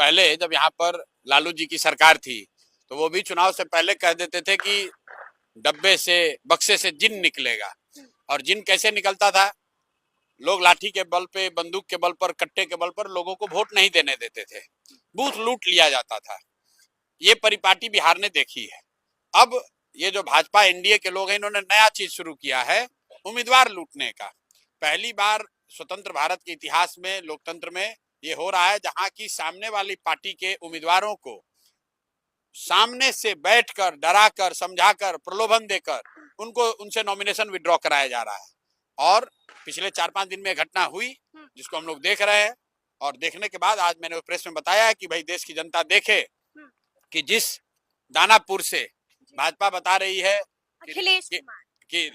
पहले जब यहाँ पर लालू जी की सरकार थी तो वो भी चुनाव से पहले कह देते थे कि डब्बे से बक्से से जिन निकलेगा। और जिन कैसे निकलता था? लोग लाठी के बल पे, बंदूक के बल पर, कट्टे के बल पर लोगों को वोट नहीं देने देते थे, बूथ लूट लिया जाता था। ये परिपाटी बिहार ने देखी है। अब ये जो भाजपा एनडीए के लोग हैं, इन्होंने नया चीज शुरू किया है, उम्मीदवार लूटने का। पहली बार स्वतंत्र भारत के इतिहास में, लोकतंत्र में ये हो रहा है जहां की सामने वाली पार्टी के उम्मीदवारों को सामने से बैठकर, डराकर, समझाकर, प्रलोभन देकर उनसे नॉमिनेशन विड्रॉ कराया जा रहा है। और पिछले 4-5 दिन में घटना हुई जिसको हम लोग देख रहे हैं। और देखने के बाद आज मैंने प्रेस में बताया है कि भाई देश की जनता देखे कि जिस दानापुर से भाजपा बता रही है कि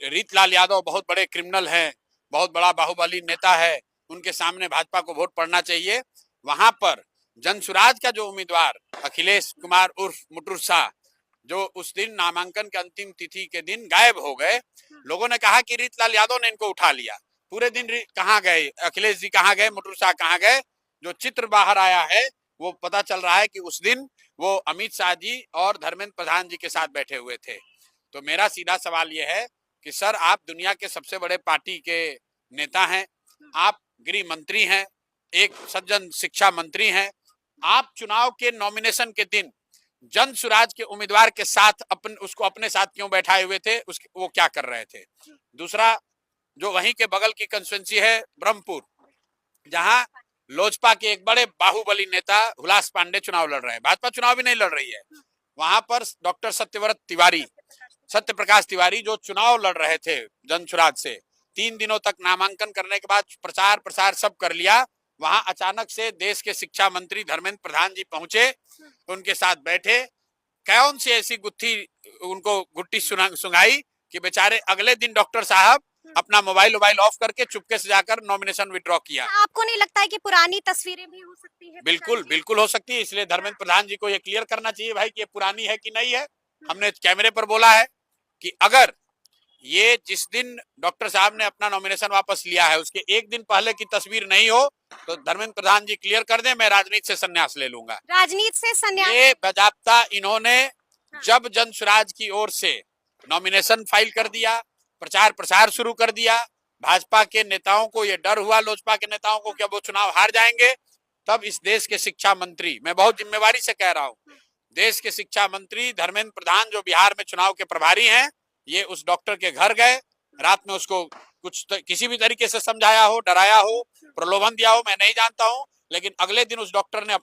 रीतलाल यादव बहुत बड़े क्रिमिनल हैं, बहुत बड़ा बाहुबली नेता है, उनके सामने भाजपा को वोट पड़ना चाहिए, वहां पर जनसुराज का जो उम्मीदवार अखिलेश कुमार उर्फ मुटुर शाह, जो उस दिन नामांकन के अंतिम तिथि के दिन गायब हो गए, लोगों ने कहा कि रीतलाल यादव ने इनको उठा लिया। पूरे दिन कहाँ गए अखिलेश जी, कहाँ गए मुटुर शाह, कहाँ गए? जो चित्र बाहर आया है वो पता चल रहा है कि उस दिन वो अमित शाह जी और धर्मेंद्र प्रधान जी के साथ बैठे हुए थे। तो मेरा सीधा सवाल ये है कि सर, आप दुनिया के सबसे बड़े पार्टी के नेता हैं, आप गृह मंत्री हैं, एक सज्जन शिक्षा मंत्री हैं, आप चुनाव के नॉमिनेशन के दिन जन सुराज के उम्मीदवार के साथ उसको अपने साथ क्यों बैठाए हुए थे? वो क्या कर रहे थे? दूसरा, जो वहीं के बगल की कंस्टिट्यूंसी है ब्रह्मपुर, जहां लोजपा के एक बड़े बाहुबली नेता हुलास पांडे चुनाव लड़ रहे हैं, भाजपा चुनाव भी नहीं लड़ रही है, वहां पर डॉक्टर सत्यप्रकाश तिवारी जो चुनाव लड़ रहे थे जनसुराज से, 3 दिनों तक नामांकन करने के बाद प्रचार प्रसार सब कर लिया, वहां अचानक से देश के शिक्षा मंत्री धर्मेंद्र प्रधान जी पहुंचे, उनके साथ बैठे, कौन सी ऐसी उनको गुट्टी सुंघाई कि बेचारे अगले दिन डॉक्टर साहब अपना मोबाइल ऑफ करके चुपके से जाकर नॉमिनेशन विड्रॉ किया। आपको नहीं लगता है कि पुरानी तस्वीरें भी हो सकती है? बिल्कुल बिल्कुल हो सकती है, इसलिए धर्मेंद्र प्रधान जी को ये क्लियर करना चाहिए भाई कि ये पुरानी है कि नहीं है। हमने कैमरे पर बोला है कि अगर ये जिस दिन डॉक्टर साहब ने अपना नॉमिनेशन वापस लिया है उसके एक दिन पहले की तस्वीर नहीं हो तो धर्मेंद्र प्रधान जी क्लियर कर दें, मैं राजनीति से संन्यास ले लूंगा। राजनीति से संन्यास? ये बाजाप्ता इन्होंने जब जनसुराज की ओर से नॉमिनेशन फाइल कर दिया, प्रचार प्रसार शुरू कर दिया, भाजपा के नेताओं को ये डर हुआ, लोजपा के नेताओं को कि अब वो चुनाव हार जाएंगे, तब इस देश के शिक्षा मंत्री, मैं बहुत जिम्मेवारी से कह रहा हूँ, देश के शिक्षा मंत्री धर्मेंद्र प्रधान जो बिहार में चुनाव के प्रभारी हैं, ये उस डॉक्टर के घर गए, रात में उसको किसी भी तरीके से समझाया हो, डराया हो, प्रलोभन दिया हो, मैं नहीं जानता हूं, लेकिन अगले दिन उस डॉक्टर ने